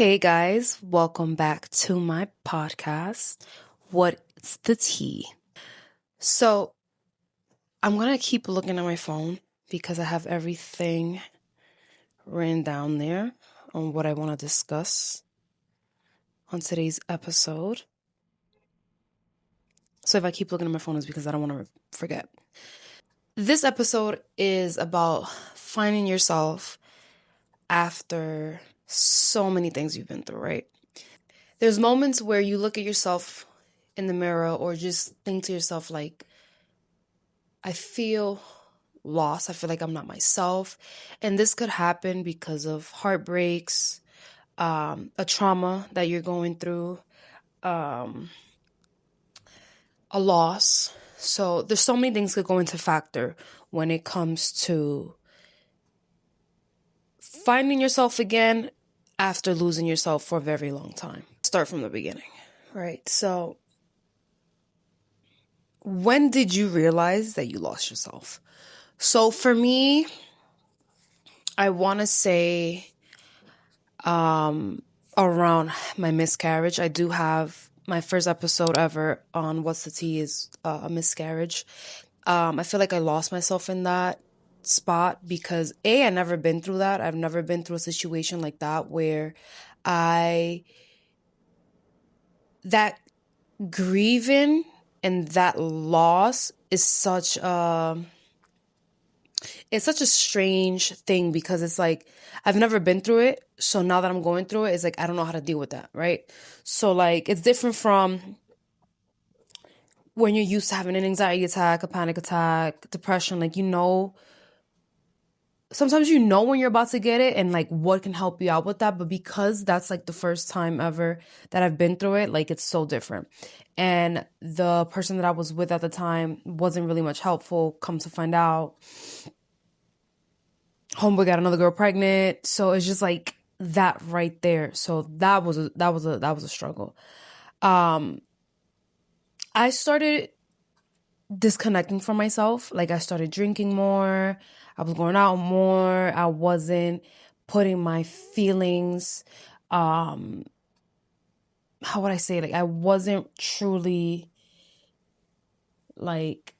Hey guys, welcome back to my podcast. What's the tea? So, I'm gonna keep looking at my phone because I have everything written down there on what I want to discuss on today's episode. So, if I keep looking at my phone, it's because I don't want to forget. This episode is about finding yourself after so many things you've been through, right? There's moments where you look at yourself in the mirror or just think to yourself like, I feel lost. I feel like I'm not myself. And this could happen because of heartbreaks, a trauma that you're going through, a loss. So there's so many things that go into factor when it comes to finding yourself again after losing yourself for a very long time. Start from the beginning, right? So when did you realize that you lost yourself? So for me, I want to say around my miscarriage. I do have my first episode ever on What's the Tea is a miscarriage. I feel like I lost myself in that spot because I never been through that. I've never been through a situation like that where that grieving and that loss is it's such a strange thing because it's like I've never been through it. So now that I'm going through it, it's like I don't know how to deal with that, right? So like it's different from when you're used to having an anxiety attack, a panic attack, depression, like sometimes when you're about to get it and like what can help you out with that, but because that's like the first time ever that I've been through it, like it's so different. And the person that I was with at the time wasn't really much helpful, come to find out. Homeboy got another girl pregnant, so it's just like that right there. So that was a struggle. I started disconnecting from myself. Like I started drinking more. I was going out more. I wasn't putting my feelings, how would I say, like I wasn't truly like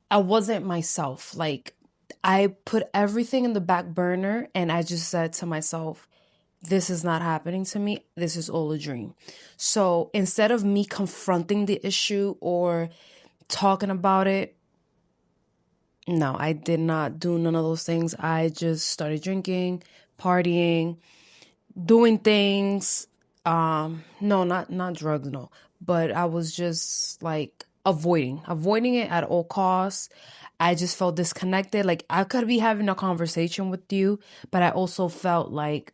I wasn't myself. Like I put everything in the back burner and I just said to myself, this is not happening to me. This is all a dream. So instead of me confronting the issue or talking about it, no, I did not do none of those things. I just started drinking, partying, doing things. No, not drugs, no. But I was just like avoiding it at all costs. I just felt disconnected. Like I could be having a conversation with you, but I also felt like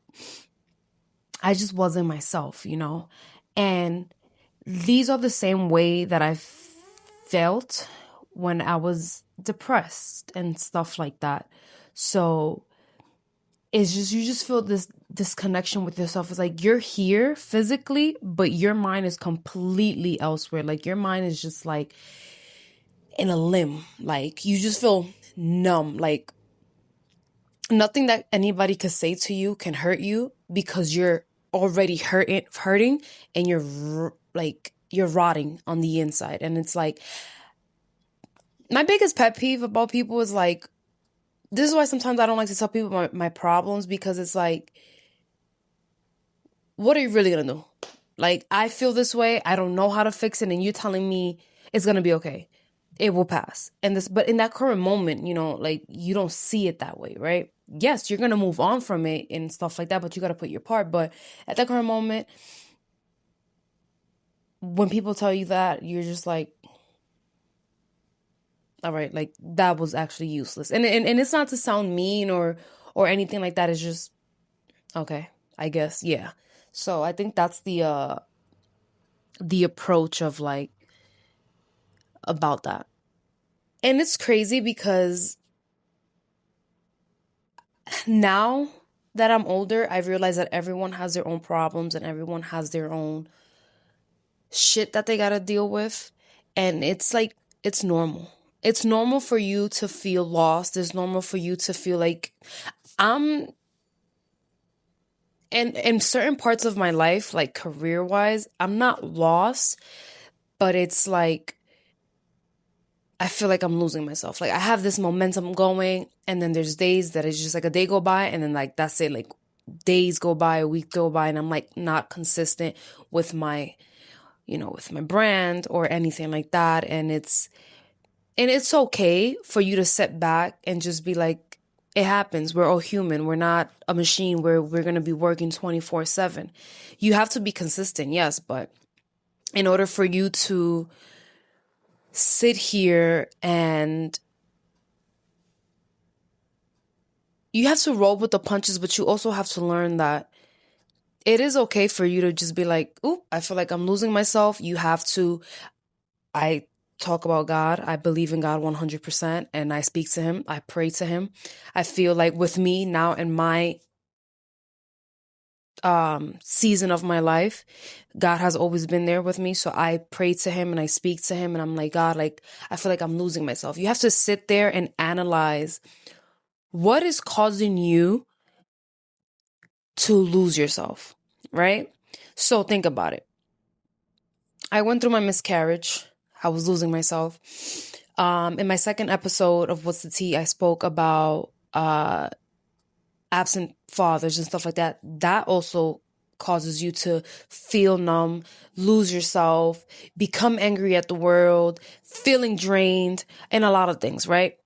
I just wasn't myself, you know? And these are the same way that I felt when I was depressed and stuff like that. So it's just, you just feel this disconnection with yourself. It's like you're here physically, but your mind is completely elsewhere. Like your mind is just like in a limb. Like you just feel numb. Like nothing that anybody could say to you can hurt you because you're already hurting and you're rotting on the inside. And it's like my biggest pet peeve about people is like, this is why sometimes I don't like to tell people my problems, because it's like, what are you really gonna do? Like, I feel this way, I don't know how to fix it, and you're telling me it's gonna be okay. It will pass. But in that current moment, like you don't see it that way, right? Yes, you're gonna move on from it and stuff like that, but you gotta put your part. But at that current moment, when people tell you that, you're just like, all right, like that was actually useless. And it's not to sound mean or anything like that. It's just okay, I guess, yeah. So I think that's the approach of like about that. And it's crazy because now that I'm older, I've realized that everyone has their own problems and everyone has their own shit that they gotta deal with. And it's like, it's normal. It's normal for you to feel lost. It's normal for you to feel like I'm and in certain parts of my life, like career wise, I'm not lost, but it's like I feel like I'm losing myself. Like I have this momentum going, and then there's days that it's just like a day go by, and then like that's it. Like days go by, a week go by, and I'm like not consistent with my, with my brand or anything like that. And it's okay for you to sit back and just be like, it happens. We're all human. We're not a machine where we're going to be working 24/7. You have to be consistent, yes, but in order for you to sit here and you have to roll with the punches, but you also have to learn that it is okay for you to just be like, "Ooh, I feel like I'm losing myself." You have to, I talk about God. I believe in God 100%, and I speak to him. I pray to him. I feel like with me now in my season of my life, God has always been there with me. So I pray to him and I speak to him and I'm like, God, like I feel like I'm losing myself. You have to sit there and analyze what is causing you to lose yourself, right? So think about it. I went through my miscarriage. I was losing myself. In my second episode of What's the Tea, I spoke about absent fathers and stuff like that. That also causes you to feel numb, lose yourself, become angry at the world, feeling drained, and a lot of things, right?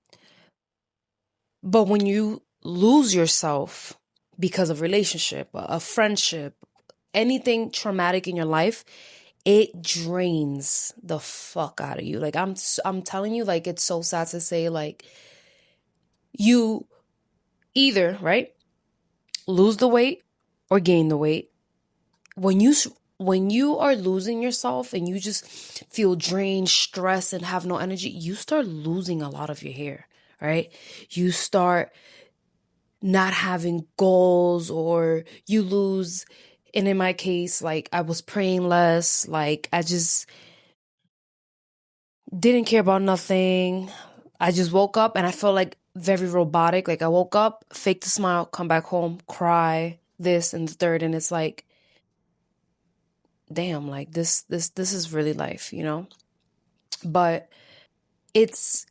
But when you lose yourself because of relationship, a friendship, anything traumatic in your life, it drains the fuck out of you. Like I'm telling you, like it's so sad to say, like you either, right, lose the weight or gain the weight. When you are losing yourself and you just feel drained, stressed, and have no energy, you start losing a lot of your hair, right? You start not having goals, or you lose, and in my case, like I was praying less, like I just didn't care about nothing. I just woke up and I felt like very robotic. Like I woke up, fake the smile, come back home, cry, this and the third, and it's like, damn, like this is really life, But it's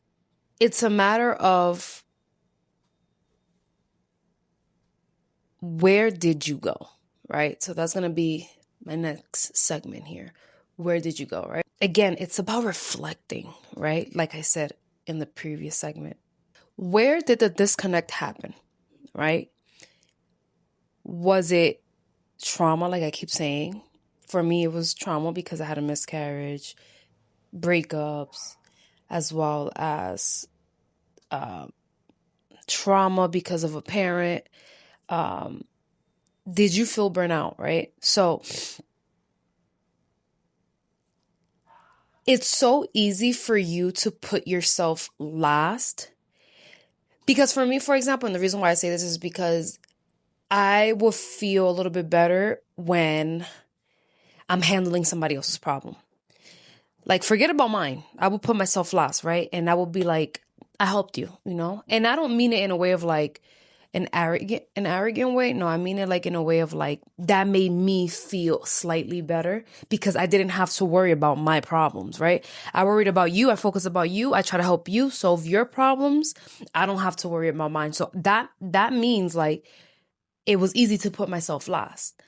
a matter of where did you go, right? So that's gonna be my next segment here. Where did you go, right? Again, it's about reflecting, right? Like I said in the previous segment. Where did the disconnect happen, right? Was it trauma, like I keep saying? For me, it was trauma because I had a miscarriage, breakups, as well as trauma because of a parent. Did you feel burnout, right? So it's so easy for you to put yourself last. Because for me, for example, and the reason why I say this is because I will feel a little bit better when I'm handling somebody else's problem. Like, forget about mine. I will put myself last, right? And I will be like, I helped you, And I don't mean it in a way of like an arrogant way. No, I mean it like in a way of like, that made me feel slightly better because I didn't have to worry about my problems, right? I worried about you. I focus about you. I try to help you solve your problems. I don't have to worry about mine. So that means like it was easy to put myself last.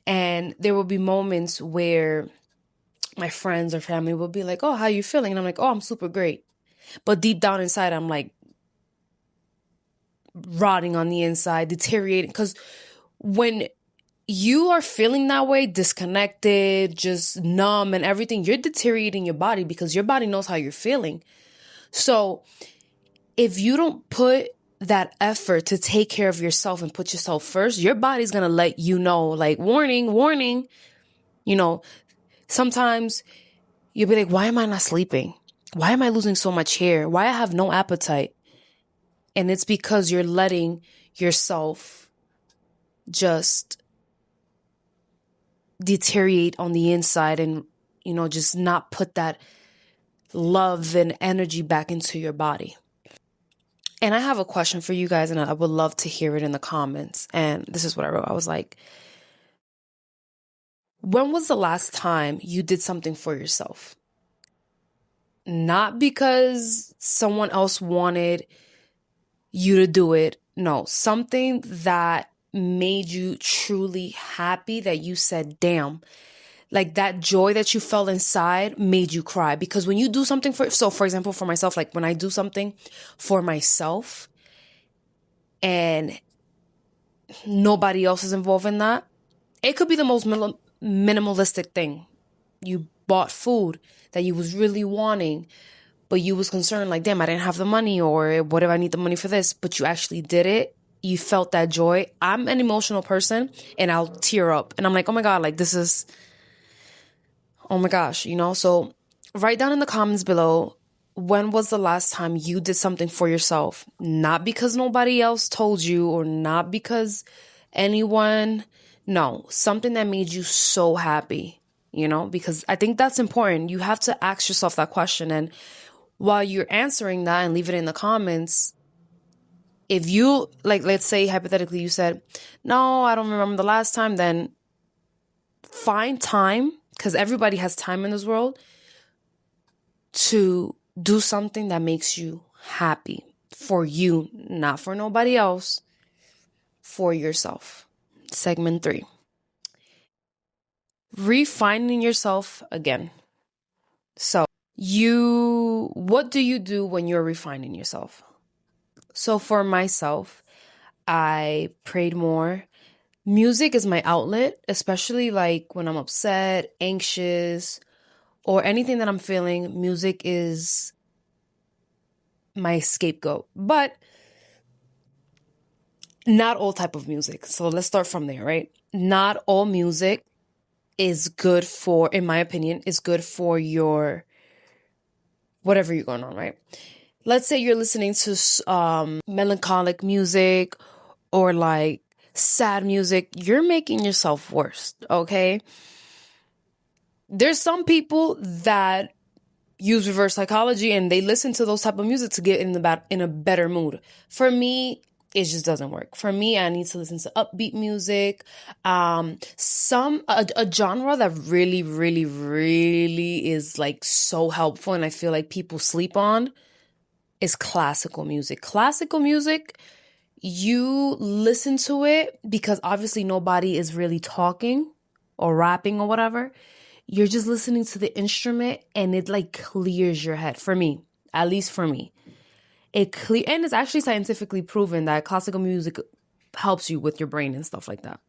And there will be moments where my friends or family will be like, "Oh, how you feeling?" And I'm like, "Oh, I'm super great." But deep down inside, I'm like rotting on the inside, deteriorating. Because when you are feeling that way, disconnected, just numb and everything, you're deteriorating your body because your body knows how you're feeling. So if you don't put that effort to take care of yourself and put yourself first, your body's going to let you know, like, warning, warning. Sometimes you'll be like, why am I not sleeping? Why am I losing so much hair? Why I have no appetite? And it's because you're letting yourself just deteriorate on the inside and, just not put that love and energy back into your body. And I have a question for you guys, and I would love to hear it in the comments. And this is what I wrote. I was like, When was the last time you did something for yourself? Not because someone else wanted you to do it. No, something that made you truly happy, that you said, damn, like that joy that you felt inside made you cry. Because when you do something for example, for myself, like when I do something for myself and nobody else is involved in that, it could be the most minimalistic thing. You bought food that you was really wanting, but you was concerned like, damn, I didn't have the money, or what if I need the money for this? But you actually did it. You felt that joy. I'm an emotional person and I'll tear up and I'm like, oh my God, like this is, oh my gosh, So write down in the comments below, when was the last time you did something for yourself? Not because nobody else told you or not because anyone, no, something that made you so happy, because I think that's important. You have to ask yourself that question. And while you're answering that and leave it in the comments, if you, like, let's say hypothetically you said, no, I don't remember the last time, then find time, because everybody has time in this world, to do something that makes you happy for you, not for nobody else, for yourself. Segment 3, refining yourself again. So what do you do when you're refining yourself? So for myself, I prayed more. Music is my outlet, especially like when I'm upset, anxious, or anything that I'm feeling. Music is my scapegoat, but not all type of music. So let's start from there, right? Not all music is good for, in my opinion, is good for your whatever you're going on, right? Let's say you're listening to melancholic music or like sad music. You're making yourself worse, okay? There's some people that use reverse psychology and they listen to those type of music to get in a better mood. For me, it just doesn't work. For me, I need to listen to upbeat music. A genre that really, really, really is like so helpful, and I feel like people sleep on, is classical music. Classical music, you listen to it because obviously nobody is really talking or rapping or whatever. You're just listening to the instrument and it like clears your head. For me, at least for me, and it's actually scientifically proven that classical music helps you with your brain and stuff like that,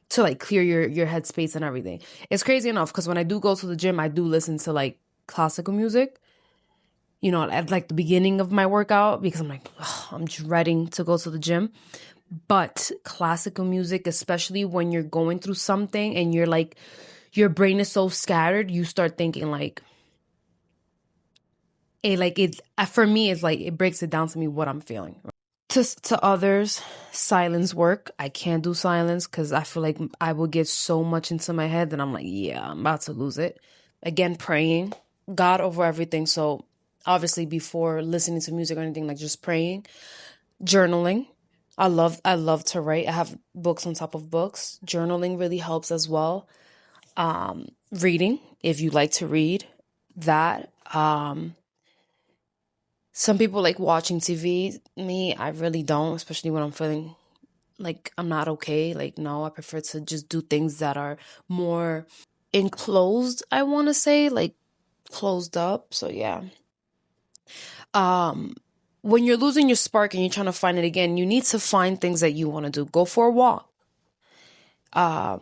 to like clear your headspace and everything. It's crazy enough because when I do go to the gym, I do listen to like classical music, at like the beginning of my workout, because I'm like, ugh, I'm dreading to go to the gym. But classical music, especially when you're going through something and you're like, your brain is so scattered, you start thinking like, for me, it's like, it breaks it down to me what I'm feeling. To others, silence work. I can't do silence because I feel like I will get so much into my head that I'm like, yeah, I'm about to lose it. Again, praying, God over everything. So obviously before listening to music or anything, like just praying, journaling. I love to write. I have books on top of books. Journaling really helps as well. Reading, if you like to read, that. Some people like watching TV. Me, I really don't, especially when I'm feeling like I'm not okay. Like, no, I prefer to just do things that are more enclosed, I want to say, like closed up. So yeah. When you're losing your spark and you're trying to find it again, you need to find things that you want to do. Go for a walk. Go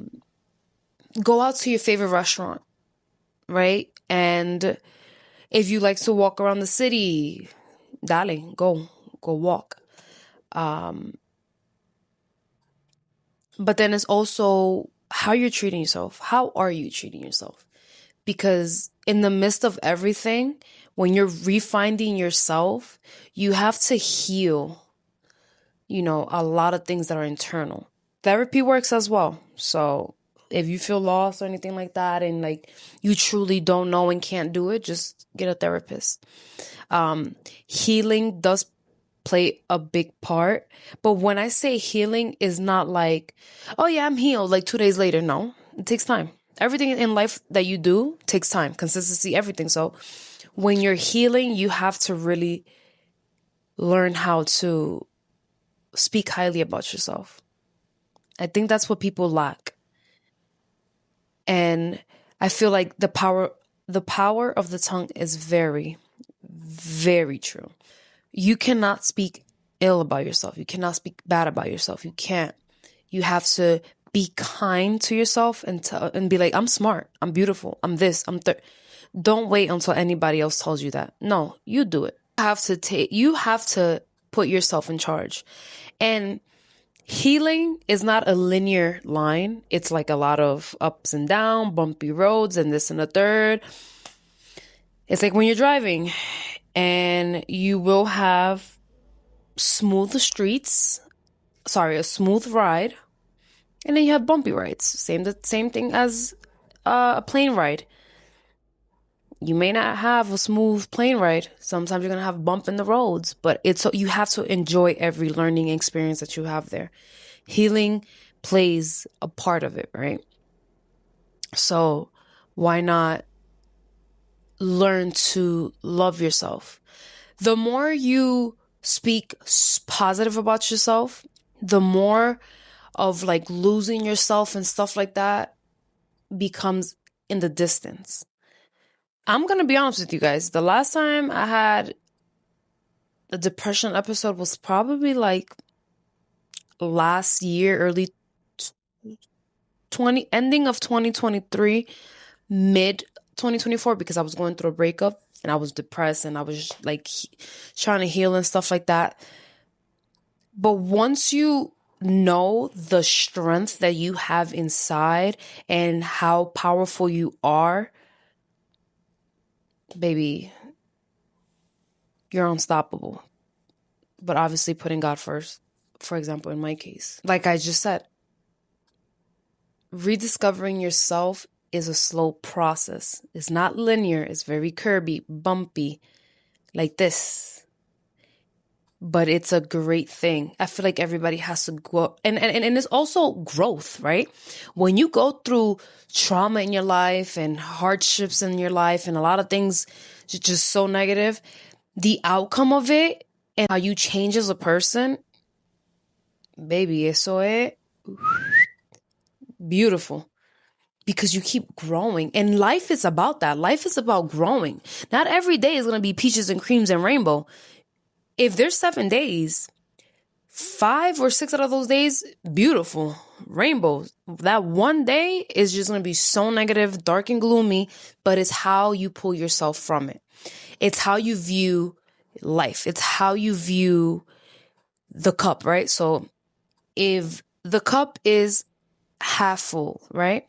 out to your favorite restaurant, right? And if you like to walk around the city, dale, go walk. But then it's also how you're treating yourself. How are you treating yourself? Because in the midst of everything, when you're refinding yourself, you have to heal, a lot of things that are internal. Therapy works as well. So if you feel lost or anything like that, and like you truly don't know and can't do it, just get a therapist. Healing does play a big part. But when I say healing, is not like, oh yeah, I'm healed like 2 days later. No, it takes time. Everything in life that you do takes time, consistency, everything. So when you're healing, you have to really learn how to speak highly about yourself. I think that's what people lack. And I feel like the power of the tongue is very, very true. You cannot speak ill about yourself. You cannot speak bad about yourself. You can't. You have to be kind to yourself and be like, I'm smart, I'm beautiful, I'm this, Don't wait until anybody else tells you that. No, you do it. You have to put yourself in charge. And healing is not a linear line. It's like a lot of ups and downs, bumpy roads, and this and the third. It's like when you're driving and you will have smooth streets, a smooth ride, and then you have bumpy rides. The same thing as a plane ride. You may not have a smooth plane ride. Sometimes you're going to have bump in the roads, but you have to enjoy every learning experience that you have there. Healing plays a part of it, right? So why not learn to love yourself? The more you speak positive about yourself, the more of like losing yourself and stuff like that becomes in the distance. I'm going to be honest with you guys. The last time I had a depression episode was probably like last year, early ending of 2023, mid 2024, because I was going through a breakup and I was depressed and I was like trying to heal and stuff like that. But once you know the strength that you have inside and how powerful you are, baby, you're unstoppable. But obviously putting God first, for example, in my case. Like I just said, rediscovering yourself is a slow process. It's not linear. It's very curvy, bumpy, like this. But it's a great thing. I feel like everybody has to go. And it's also growth, right? When you go through trauma in your life and hardships in your life and a lot of things just so negative, the outcome of it and how you change as a person, baby, eso es beautiful. Because you keep growing. And life is about that. Life is about growing. Not every day is going to be peaches and creams and rainbow. If there's 7 days, 5 or 6 out of those days, beautiful, rainbows. That one day is just going to be so negative, dark and gloomy, but it's how you pull yourself from it. It's how you view life. It's how you view the cup, right? So if the cup is half full, right?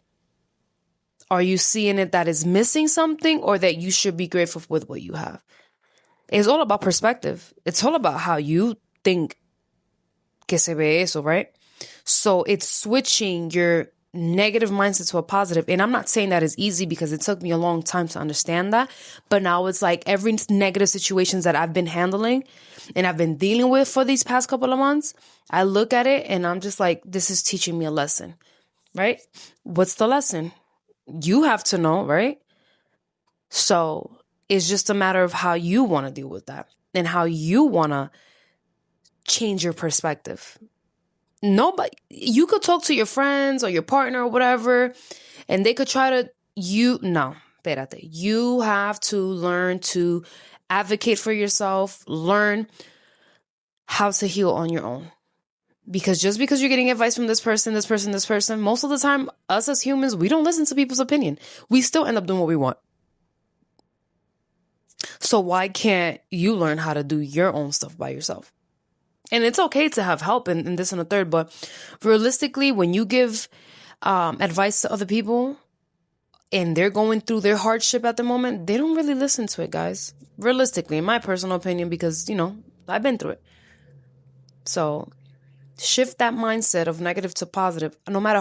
Are you seeing it that is missing something or that you should be grateful with what you have? It's all about perspective. It's all about how you think que se ve eso, right? So it's switching your negative mindset to a positive. And I'm not saying that is easy because it took me a long time to understand that. But now it's like every negative situations that I've been handling and I've been dealing with for these past couple of months, I look at it and I'm just like, this is teaching me a lesson, right? What's the lesson? You have to know, right? So it's just a matter of how you want to deal with that and how you want to change your perspective. Nobody, you could talk to your friends or your partner or whatever, and they could try to, no, espérate. You have to learn to advocate for yourself, learn how to heal on your own. Because just because you're getting advice from this person, most of the time, us as humans, we don't listen to people's opinion. We still end up doing what we want. So why can't you learn how to do your own stuff by yourself? And it's okay to have help and this and the third, but realistically, when you give advice to other people and they're going through their hardship at the moment, they don't really listen to it, guys. Realistically, in my personal opinion, because, I've been through it. So shift that mindset of negative to positive. No matter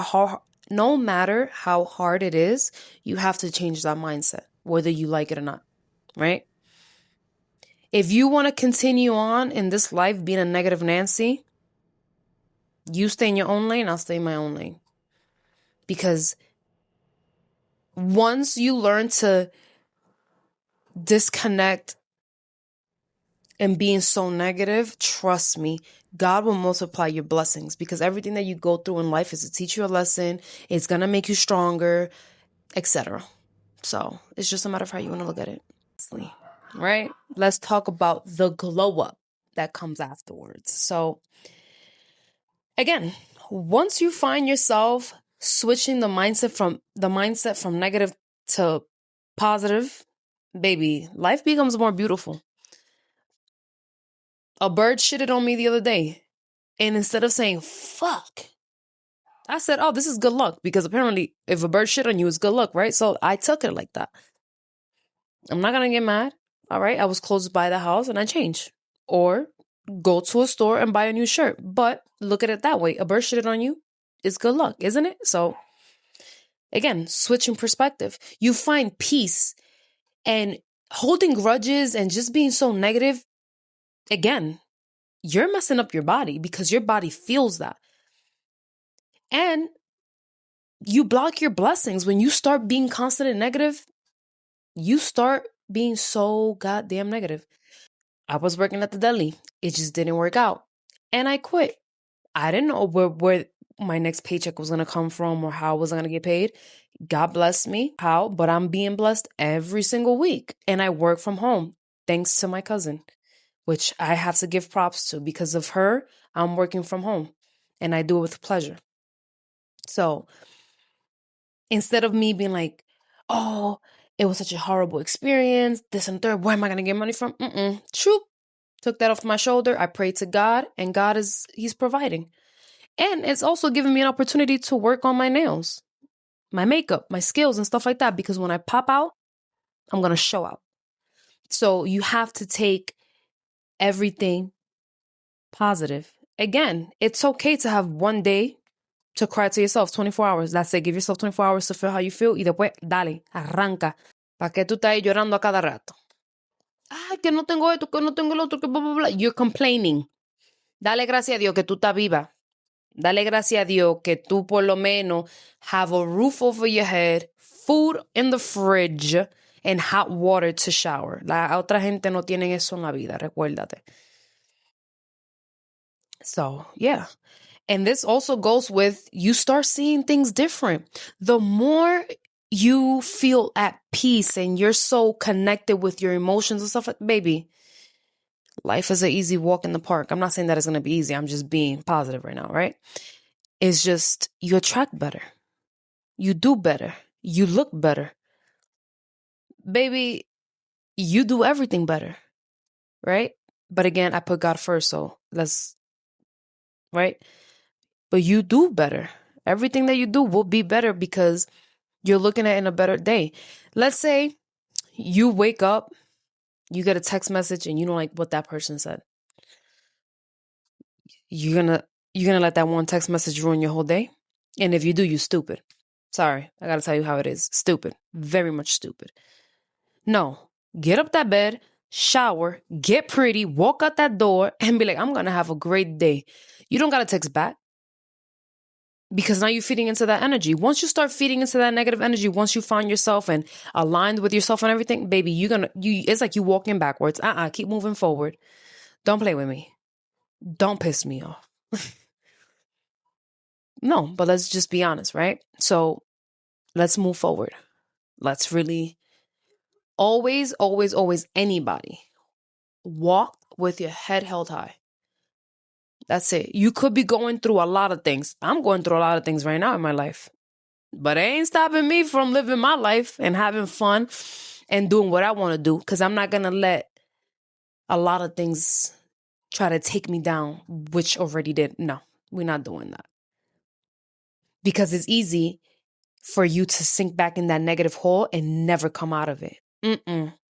how hard it is, you have to change that mindset, whether you like it or not, right? If you want to continue on in this life being a negative Nancy, you stay in your own lane, I'll stay in my own lane. Because once you learn to disconnect and being so negative, trust me, God will multiply your blessings, because everything that you go through in life is to teach you a lesson. It's going to make you stronger, etc. So it's just a matter of how you want to look at it. Right? Let's talk about the glow up that comes afterwards. So again, once you find yourself switching the mindset from negative to positive, baby, life becomes more beautiful. A bird shitted on me the other day, and instead of saying fuck, I said, oh, this is good luck, because apparently if a bird shit on you, it's good luck, right? So I took it like that. I'm not gonna get mad. All right, I was close by the house and I changed. Or go to a store and buy a new shirt. But look at it that way. A bird shitted on you, it's good luck, isn't it? So again, switching perspective. You find peace, and holding grudges and just being so negative, again, you're messing up your body, because your body feels that. And you block your blessings. When you start being constant and negative, you start being so goddamn negative. I was working at the deli. It just didn't work out. And I quit. I didn't know where my next paycheck was going to come from or how I was going to get paid. God bless me. How? But I'm being blessed every single week. And I work from home thanks to my cousin, which I have to give props to. Because of her, I'm working from home, and I do it with pleasure. So instead of me being like, oh, it was such a horrible experience, this and third, where am I going to get money from? True. Took that off my shoulder. I prayed to God, and He's providing. And it's also given me an opportunity to work on my nails, my makeup, my skills and stuff like that. Because when I pop out, I'm going to show out. So you have to take everything positive. Again, it's okay to have one day to cry to yourself, 24 hours. That's it. Give yourself 24 hours to feel how you feel. Y después, dale, arranca. ¿Para qué tú estás ahí llorando a cada rato? Ay, que no tengo esto, que no tengo el otro, que bla, bla, bla. You're complaining. Dale gracias a Dios que tú estás viva. Dale gracias a Dios que tú por lo menos have a roof over your head, food in the fridge, and hot water to shower. La otra gente no tienen eso en la vida, recuérdate. So, yeah. And this also goes with, you start seeing things different. The more you feel at peace and you're so connected with your emotions and stuff like, baby, life is an easy walk in the park. I'm not saying that it's going to be easy. I'm just being positive right now, right? It's just, you attract better. You do better. You look better. Baby, you do everything better, right? But again, I put God first, so right? But you do better. Everything that you do will be better because you're looking at it in a better day. Let's say you wake up, you get a text message, and you don't like what that person said. You're gonna let that one text message ruin your whole day? And if you do, you're stupid. Sorry, I gotta tell you how it is. Stupid. Very much stupid. No. Get up that bed, shower, get pretty, walk out that door, and be like, I'm gonna have a great day. You don't gotta text back. Because now you're feeding into that energy. Once you start feeding into that negative energy, once you find yourself and aligned with yourself and everything, baby, it's like you walking backwards. Keep moving forward. Don't play with me. Don't piss me off. No, but let's just be honest, right? So let's move forward. Let's really always, always, always, anybody, walk with your head held high. That's it. You could be going through a lot of things. I'm going through a lot of things right now in my life. But it ain't stopping me from living my life and having fun and doing what I want to do, because I'm not going to let a lot of things try to take me down, which already did. No, we're not doing that. Because it's easy for you to sink back in that negative hole and never come out of it.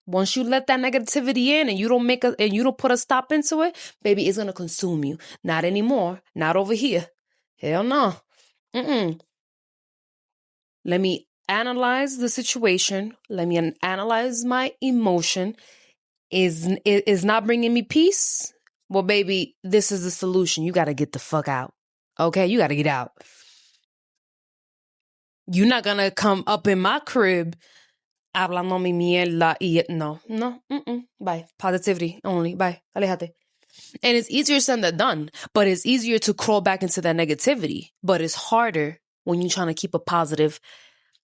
Once you let that negativity in and you don't put a stop into it, baby, it's going to consume you. Not anymore. Not over here. Hell no. Let me analyze the situation. Let me analyze my emotion. Is not bringing me peace? Well, baby, this is the solution. You got to get the fuck out. Okay? You got to get out. You're not gonna come up in my crib hablando mi mierda y no. Bye. Positivity only. Bye. Alejate. And it's easier said than done, but it's easier to crawl back into that negativity. But it's harder when you're trying to keep a positive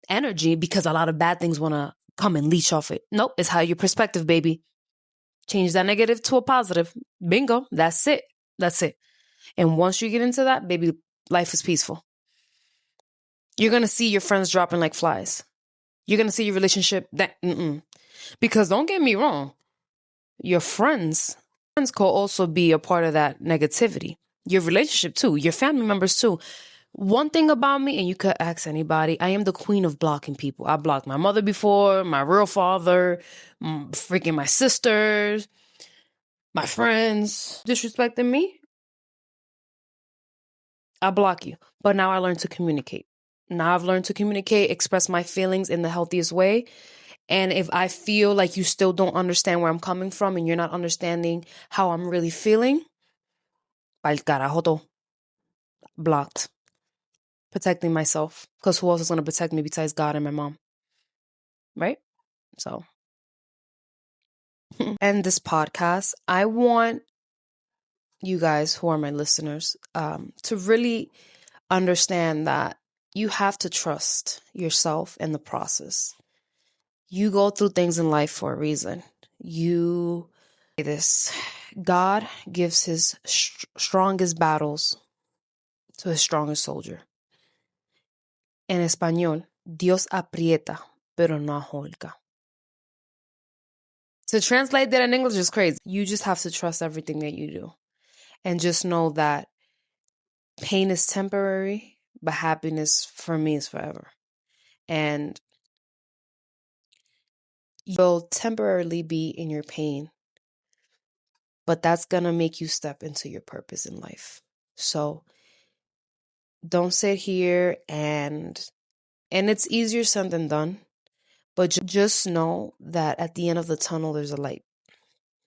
energy because a lot of bad things want to come and leech off it. Nope, it's how your perspective, baby. Change that negative to a positive. Bingo. That's it. That's it. And once you get into that, baby, life is peaceful. You're going to see your friends dropping like flies. You're going to see your relationship that, because don't get me wrong, your friends could also be a part of that negativity. Your relationship too, your family members too. One thing about me, and you could ask anybody, I am the queen of blocking people. I blocked my mother before, my real father, freaking my sisters, my friends disrespecting me. I block you. But now I learned to communicate. Now I've learned to communicate, express my feelings in the healthiest way. And if I feel like you still don't understand where I'm coming from and you're not understanding how I'm really feeling, pa'l carajo todo. Blocked. Protecting myself. Because who else is going to protect me besides God and my mom? Right? So, end this podcast. I want you guys who are my listeners to really understand that you have to trust yourself and the process. You go through things in life for a reason. You say this. God gives his strongest battles to his strongest soldier. En español, Dios aprieta, pero no ahorca. To translate that in English is crazy. You just have to trust everything that you do. And just know that pain is temporary, but happiness for me is forever. And you'll temporarily be in your pain, but that's going to make you step into your purpose in life. So don't sit here and it's easier said than done, but just know that at the end of the tunnel, there's a light,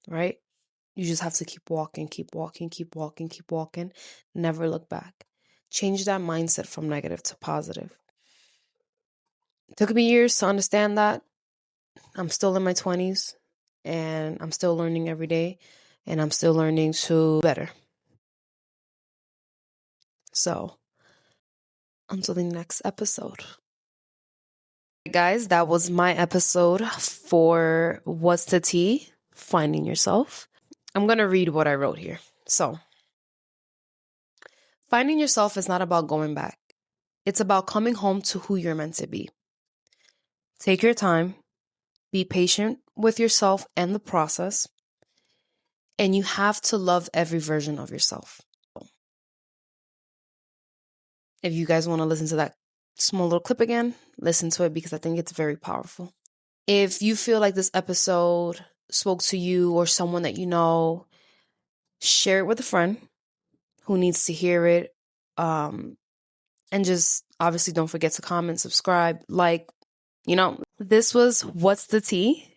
right? You just have to keep walking, keep walking, keep walking, keep walking. Never look back. Change that mindset from negative to positive. It took me years to understand that. I'm still in my 20s and I'm still learning every day and I'm still learning to better. So, until the next episode. Guys, that was my episode for What's the Tea? Finding Yourself. I'm going to read what I wrote here. So, finding yourself is not about going back. It's about coming home to who you're meant to be. Take your time. Be patient with yourself and the process. And you have to love every version of yourself. If you guys want to listen to that small little clip again, listen to it because I think it's very powerful. If you feel like this episode spoke to you or someone that you know, share it with a friend who needs to hear it. And just obviously don't forget to comment, subscribe, like, this was What's the Tea?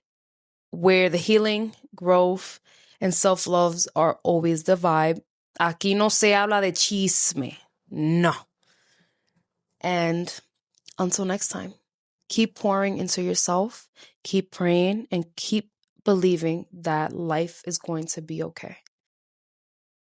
Where the healing, growth, and self-loves are always the vibe. Aquí no se habla de chisme. No. And until next time, keep pouring into yourself, keep praying, and keep believing that life is going to be okay.